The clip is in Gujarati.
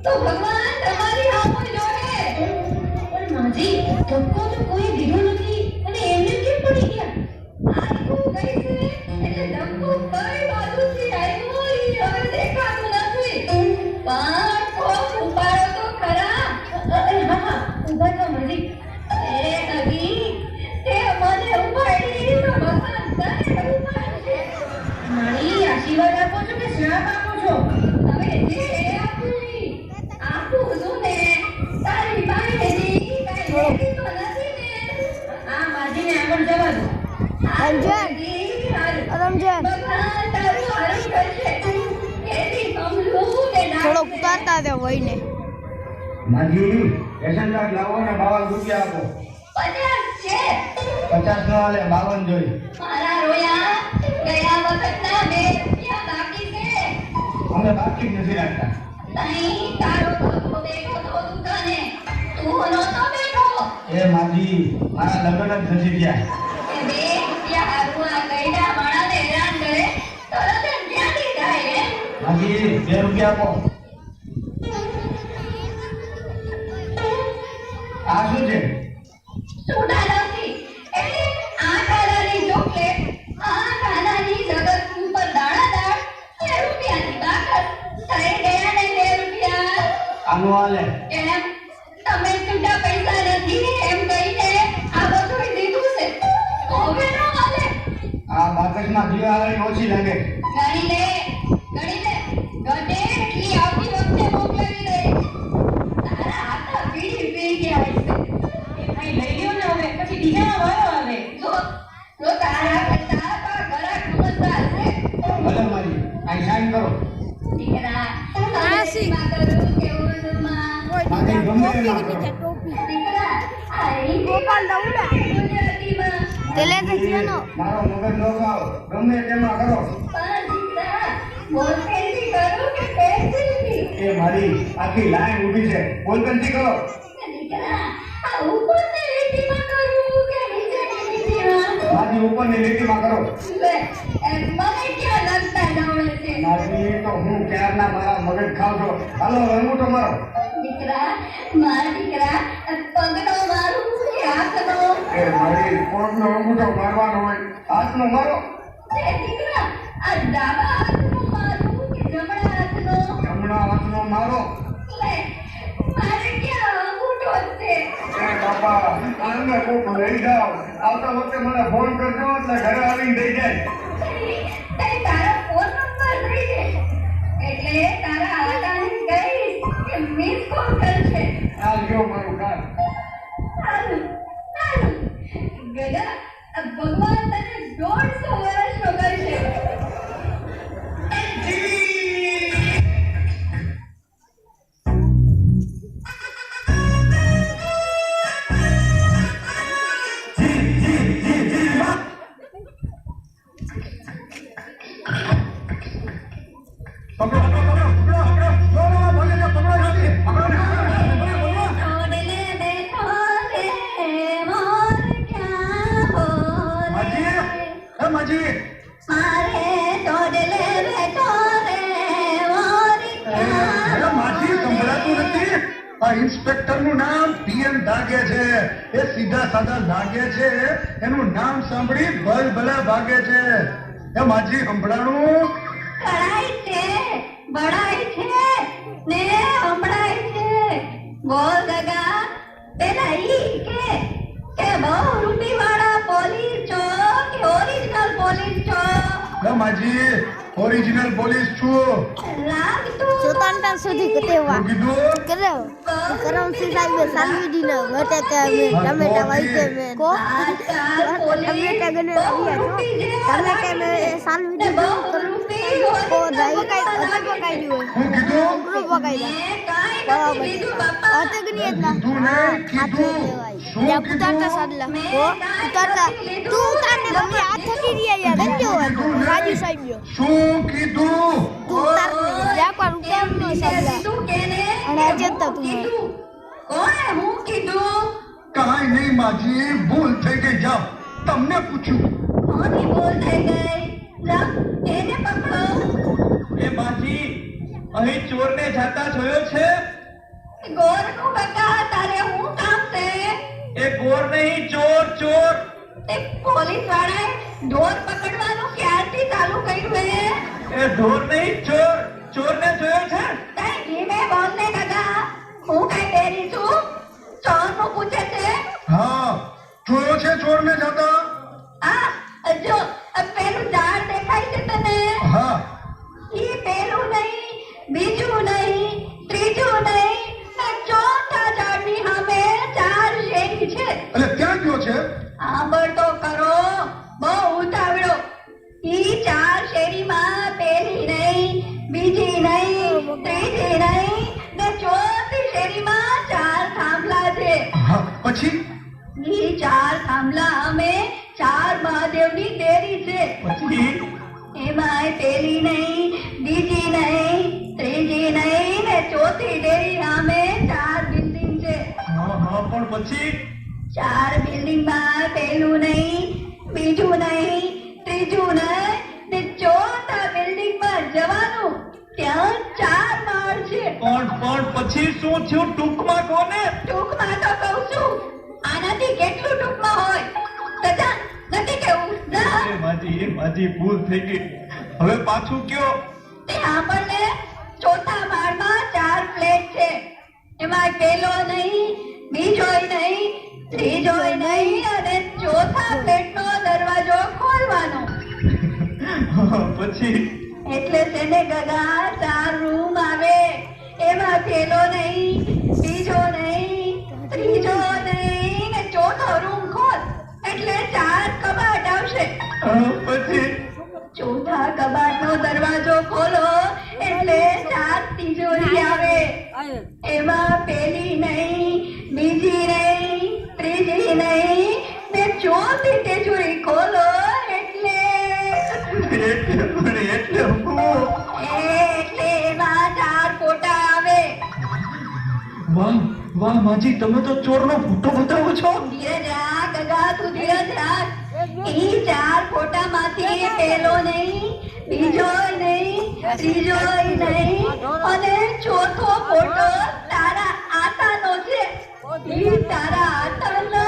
तो भगवान તમારી આંખો જોડે પણ માજી ધક્કો તો કોઈ દીધો નથી અને એમને કેમ પડી ગયા આખું ગઈ છે એટલે ધક્કો કઈ બાજુથી આવ્યો ઈ હવે દેખાતું નથી પણ કોક ઉપાડો તો ખરા હા ઉભા તો માજી એ અગી તે મને ઉપાડી તો ભગવાન તને ઉપાડશે મારી આશીર્વાદ આપો છો કે શ્રાપ આપો છો હવે જે થોડો ઉતારતા દે વહીને માજી રેશન કાર્ડ લાવો ને 52 રૂપિયા આપો 50 છે 50 નો આલે 52 જોઈ મારા રોયા ગયા વખતના 2 રૂપિયા બાકી છે અમે બાકી નથી રાખતા નહીં તારો બાપો બેઠો તો દુકાને તું નહોતો બેઠો એ માજી મારા લગ્ન જ નથી થયા એ 2 રૂપિયા હારું આ ગઈડા માણાને હેરાન કરે તરત જ ક્યાંથી જાય હે માજી 2 રૂપિયા આપો આ શું છે સોડા નથી એટલે આ કાલાની ચોકલેટ આ કાલાની જગત ઉપર દાણાદાર 2 રૂપિયાની બાકર થઈ ગયા ને 2 રૂપિયા આનો આલે એમ તમે છૂટા પૈસા નથી એમ કહીને આ બધું દીધું છે હવે નો હાલે આ બાકસમાં દિવાળી ઓછી લાગે ગણી લે ગટે એટલી આવતી વખતે મોકલાવી દે તારા હાથા પીડી પી ગયા હશે લઈ લ્યો ને હવે પછી બીજાનો વારો આવે જો તારા કરતા તો ઘરા સમજદાર છે ભલે મારી આ સાઈન કરો દીકરા માં કરું કે ઉર્દુમાં મારી ગમે એ ના કરો દીકરા આ ઈ ગોપાલ દઉડા ગુજરાતીમાં તેલે કીનો મારો મગજ નો ખાઓ ગમે તેમાં કરો પણ દીકરા બોલપેનથી કરું કે પેન્સિલથી એ મારી આખી લાઈન ઊભી છે બોલપેનથી કરો દીકરા આ ઉપરની લીટીમાં કરું કે નીચેની લીટીમાં મારી ઉપરની લીટીમાં કરો લે મને ક્યાં લગતા નવળે છે મારી તો હું ક્યારના મારા મગજ ખાવ છો હાલો અંગૂઠો મારો દીકરા મારા દીકરા પગનો મારું કે હાથનો એ મારી કોટનો અંગૂઠો મારવાનો હોય હાથનો મારો એ દીકરા આ ડાબા હાથનો મારું કે જમણા હાથનો જમણા હાથનો મારો લે મારે ક્યાં અંગૂઠો છે એ બાપા આને કોક લઈ જાઓ આવતા વખતે મને ફોન કરજો એટલે ઘરે આવીને દઈ જાય તે તારો ફોન નંબર દઈ દે એટલે તારા હાથાને કહીશ કે મિસ કોલ કરશે આ લ્યો મારું કાર્ડ સારું ગદા ભગવાન તને 150 વર્ષનો કરશે ઇન્સ્પેક્ટર નું નામ પીએમ દાગે છે એ સીધા સાધા લાગે છે એનું નામ સાંભળી ભલભલા ભાગે છે એ માજી સંભળાણું કળાઈ છે બળાઈ છે ને હંભળાઈ છે બોલ દગા પેલા ઈ કે બહુ રૂપી વાળા પોલીસ છો કે ઓરિજિનલ પોલીસ છો હે માજી ઓરિજિનલ પોલીસ છું લાગતું ચોતાંટા સુધી કતેવા શું કીધું કરે કરમસિંહ સાહેબે સાલવીડી ને બટેકા મે ટમેટા વાઈતે મે કો ટમેટા ગને આવ્યા છો ટમેટા મે સાલવીડી કો દાઈ કાઈ અતક પકાઈ દીયો શું કીધું ઉગરો પકાઈ દા અતક ની એટલા તું ને કીધું યા ઉતારતા સાદલા કો ઉતારતા તું ઉતારને તમે હાથ થકી રહ્યા યાર ગંજો રાજી સાહેબ જો શું કીધું તું ઉતારને યા પર ઉતારનો સાદલા તું કેને અને અજંતા તું કોણે હું કીધું કાંઈ નહીં માજી ભૂલ થઈ ગઈ જાઓ તમને પૂછ્યું કોની બોલ થઈ ગઈ જા એને પકડો એ માજી અહીં ચોરને જાતા જોયો છે ગોરનું બકા તારે હું કામ છે એ ગોર નહીં ચોર ચોર તે પોલીસ વાળાએ ઢોર પકડવાનું ક્યારથી ચાલુ કર્યું હે એ ઢોર નહીં ચોર ચોરને જોયો છે કઈ ધીમે બોલને કાકા હું કઈ ડેરી છું ચોરનું પૂછે છે હા જોયો છે ચોરને જતા આ જો પેલું ઝાડ દેખાય છે તને હા ઈ પેલું નહીં બીજું નહીં ત્રીજું નહીં ને ચોથા ઝાડની સામે 4 શેરી છે એટલે ત્યાં ગયો છે સાંભળ તો કરો બહુ ઉતાવળો ઈ 4 શેરીમાં પેલી નહીં બીજી નહીં ત્રીજી નહીં ને ચોથી શેરીમાં 4 થાંભલા છે હા પછી ઈ 4 થાંભલા અમે 4 મહાદેવની ડેરી છે પછી એમાંય પેલી નહીં બીજી નહીં ત્રીજી નહીં ને ચોથી ડેરી સામે 4 બિલ્ડિંગ છે હા હા પણ પછી 4 બિલ્ડિંગમાં પેલું નહીં બીજું નહીં ત્રીજું નહીં ને ચોથા બિલ્ડિંગમાં જવાનું ત્યાં 4 માળ છે પણ પછી શું થયું ટૂંકમાં કોને ટૂંકમાં તો કહું છું આનાથી કેટલું ટૂંકમાં હોય તથા નથી કેવું ના એ માજી ભૂલ થઈ ગઈ હવે પાછું કયો તે આપણને ચોથા માળમાં 4 ફ્લેટ છે એમાં પેલો નહીં બીજોય નહીં ત્રીજોય નહીં અને ચોથા ફ્લેટનો દરવાજો ખોલવાનો પછી એટલે તેને ગગા 4 રૂમ આવે એમાં પેલો નહીં બીજો નહીં ત્રીજો નહીં ને ચોથો રૂમ ખોલ એટલે 4 કબાટ આવશે પછી ચોથા કબાટનો દરવાજો ખોલો એટલે 4 તિજોરી આવે એમાં પેલી નહીં બીજી નહીં ત્રીજી નહીં ને ચોથી તિજોરી ખોલો એટલે એટલે હું એટલે એમાં 4 ફોટા આવે વાહ વાહ માજી તમે તો ચોરનો ફોટો બતાવો છો ધીરજ રાખ ગગા તું ધીરજ રાખ ઈ 4 ફોટામાંથી પેલો નહીં બીજોય નહીં ત્રીજોય નહીં અને ચોથો ફોટો તારા આતાનો છે ઈ તારા આતાનો